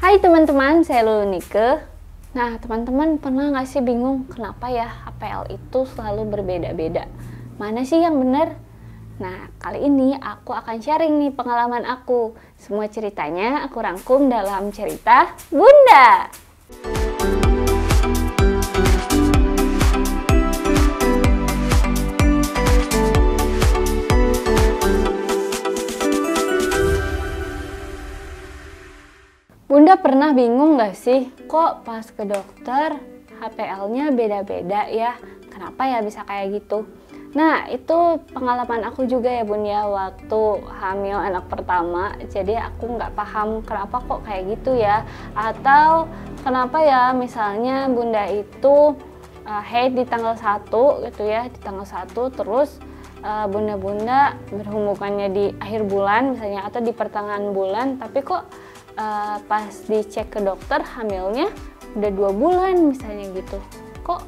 Hai teman-teman, saya Lulu Nike. Nah teman-teman pernah nggak sih bingung kenapa ya HPL itu selalu berbeda-beda? Mana sih yang benar? Nah kali ini aku akan sharing nih pengalaman aku. Semua ceritanya aku rangkum dalam cerita Bunda. Bunda pernah bingung gak sih, kok pas ke dokter HPL-nya beda-beda ya? Kenapa ya bisa kayak gitu? Nah, itu pengalaman aku juga ya Bun ya, waktu hamil anak pertama. Jadi aku nggak paham kenapa kok kayak gitu ya. Atau kenapa ya misalnya Bunda itu haid di tanggal 1 gitu ya, di tanggal 1 terus bunda-bunda berhubungannya di akhir bulan misalnya atau di pertengahan bulan, tapi kok pas dicek ke dokter hamilnya udah 2 bulan misalnya gitu, kok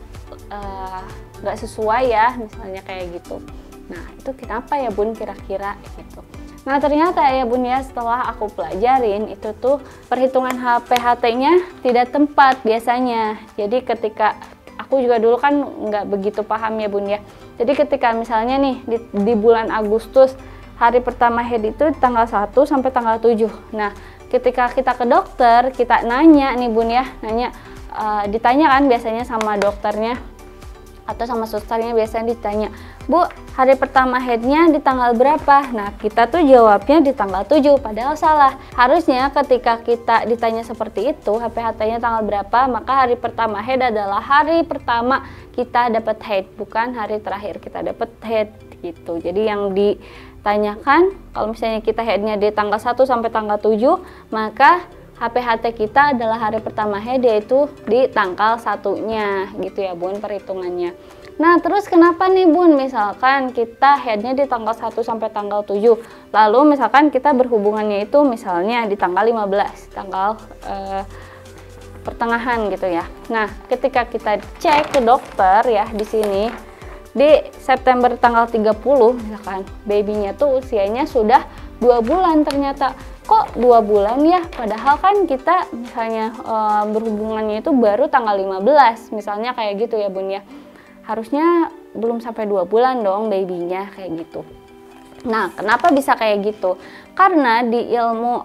nggak sesuai ya misalnya kayak gitu. Nah itu kenapa ya Bun kira-kira gitu. Nah ternyata ya Bun ya, setelah aku pelajarin itu tuh perhitungan HPHT-nya tidak tepat biasanya. Jadi ketika aku juga dulu kan nggak begitu paham ya Bun ya. Jadi ketika misalnya nih di bulan Agustus hari pertama haid itu tanggal 1 sampai tanggal 7. Nah ketika kita ke dokter, kita nanya nih Bun ya, ditanya kan biasanya sama dokternya atau sama susternya, biasanya ditanya, Bu, hari pertama haidnya di tanggal berapa? Nah kita tuh jawabnya di tanggal 7, padahal salah. Harusnya ketika kita ditanya seperti itu, HPHT-nya tanggal berapa, maka hari pertama haid adalah hari pertama kita dapat haid, bukan hari terakhir kita dapat haid gitu. Jadi yang ditanyakan, kalau misalnya kita haidnya di tanggal 1 sampai tanggal 7, maka HPHT kita adalah hari pertama haid, yaitu di tanggal 1-nya gitu ya Bun perhitungannya. Nah terus kenapa nih Bun misalkan kita haidnya di tanggal 1 sampai tanggal 7, lalu misalkan kita berhubungannya itu misalnya di tanggal 15, tanggal pertengahan gitu ya. Nah ketika kita cek ke dokter ya, di sini di September tanggal 30 misalkan babynya tuh usianya sudah 2 bulan, ternyata kok 2 bulan ya, padahal kan kita misalnya berhubungannya itu baru tanggal 15 misalnya kayak gitu ya Bun ya, harusnya belum sampai 2 bulan dong babynya kayak gitu. Nah kenapa bisa kayak gitu? Karena di ilmu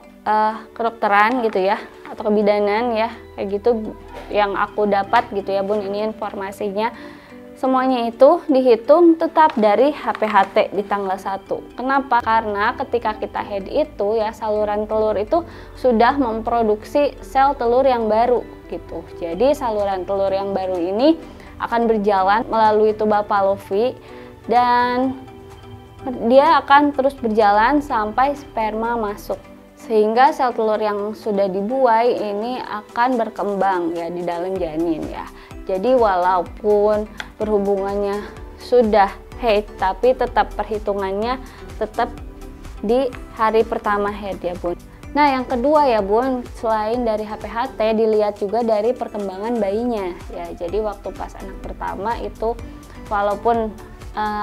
kedokteran gitu ya atau kebidanan ya kayak gitu yang aku dapat gitu ya Bun, ini informasinya. Semuanya itu dihitung tetap dari HPHT di tanggal 1. Kenapa? Karena ketika kita haid itu ya, saluran telur itu sudah memproduksi sel telur yang baru gitu. Jadi saluran telur yang baru ini akan berjalan melalui tuba Fallopi dan dia akan terus berjalan sampai sperma masuk. Sehingga sel telur yang sudah dibuai ini akan berkembang ya di dalam janin ya. Jadi walaupun berhubungannya sudah haid, tapi tetap perhitungannya tetap di hari pertama haid ya Bun. Nah yang kedua ya Bun, selain dari HPHT dilihat juga dari perkembangan bayinya ya. Jadi waktu pas anak pertama itu walaupun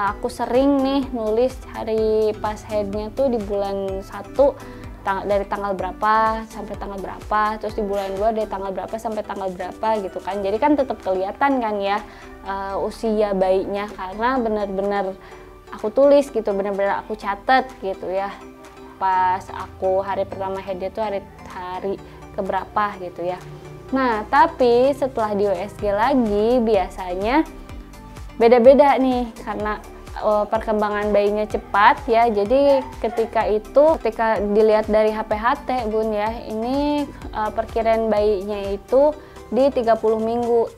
aku sering nih nulis hari pas haidnya tuh di bulan 1 dari tanggal berapa sampai tanggal berapa, terus di bulan 2 dari tanggal berapa sampai tanggal berapa gitu kan. Jadi kan tetap kelihatan kan ya usia bayinya, karena benar-benar aku tulis gitu, benar-benar aku catat gitu ya. Pas aku hari pertama haid itu hari keberapa gitu ya. Nah, tapi setelah di USG lagi biasanya beda-beda nih karena perkembangan bayinya cepat ya. Jadi ketika dilihat dari HPHT Bun ya, ini perkiraan bayinya itu di 30 minggu.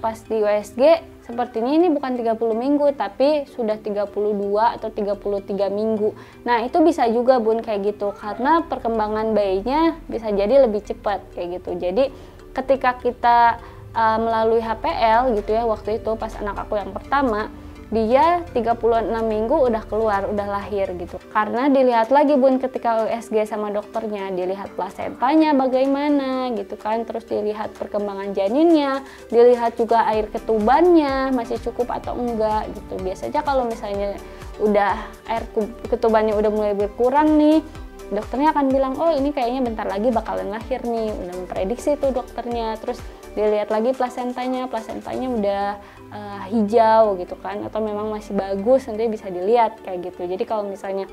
Pas di USG sepertinya ini bukan 30 minggu tapi sudah 32 atau 33 minggu. Nah itu bisa juga Bun kayak gitu, karena perkembangan bayinya bisa jadi lebih cepat kayak gitu. Jadi ketika kita melalui HPL gitu ya, waktu itu pas anak aku yang pertama, dia 36 minggu udah keluar, udah lahir gitu. Karena dilihat lagi Bun ketika USG sama dokternya, dilihat plasentanya bagaimana gitu kan, terus dilihat perkembangan janinnya, dilihat juga air ketubannya masih cukup atau enggak gitu. Biasanya kalau misalnya udah air ketubannya udah mulai berkurang nih, dokternya akan bilang, oh ini kayaknya bentar lagi bakalan lahir nih, udah memprediksi tuh dokternya. Terus dilihat lagi plasentanya udah hijau gitu kan, atau memang masih bagus, nanti bisa dilihat kayak gitu. Jadi kalau misalnya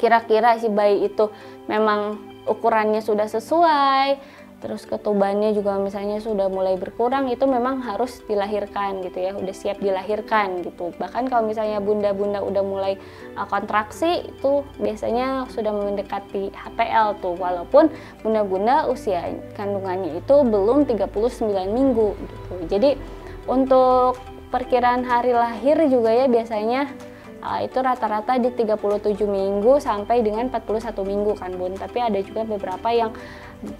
kira-kira si bayi itu memang ukurannya sudah sesuai, terus ketubannya juga misalnya sudah mulai berkurang, itu memang harus dilahirkan gitu ya, udah siap dilahirkan gitu. Bahkan kalau misalnya bunda-bunda udah mulai kontraksi, itu biasanya sudah mendekati HPL tuh, walaupun bunda-bunda usia kandungannya itu belum 39 minggu gitu. Jadi untuk perkiraan hari lahir juga ya biasanya itu rata-rata di 37 minggu sampai dengan 41 minggu kan Bun. Tapi ada juga beberapa yang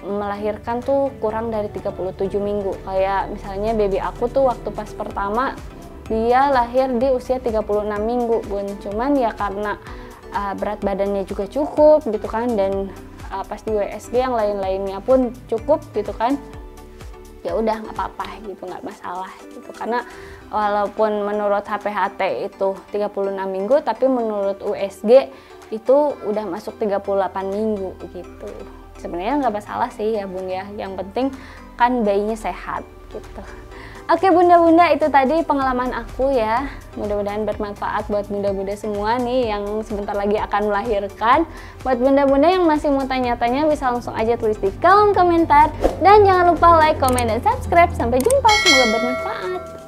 melahirkan tuh kurang dari 37 minggu. Kayak misalnya baby aku tuh waktu pas pertama dia lahir di usia 36 minggu Bun. Cuman ya karena berat badannya juga cukup gitu kan, dan pas di USG yang lain-lainnya pun cukup gitu kan, ya udah nggak apa-apa gitu, nggak masalah gitu. Karena walaupun menurut HPHT itu 36 minggu, tapi menurut USG itu udah masuk 38 minggu gitu. Sebenarnya nggak masalah sih ya Bun ya, yang penting kan bayinya sehat gitu. Oke bunda-bunda, itu tadi pengalaman aku ya, mudah-mudahan bermanfaat buat bunda-bunda semua nih yang sebentar lagi akan melahirkan. Buat bunda-bunda yang masih mau tanya-tanya bisa langsung aja tulis di kolom komentar, dan jangan lupa like, komen, dan subscribe. Sampai jumpa, semoga bermanfaat.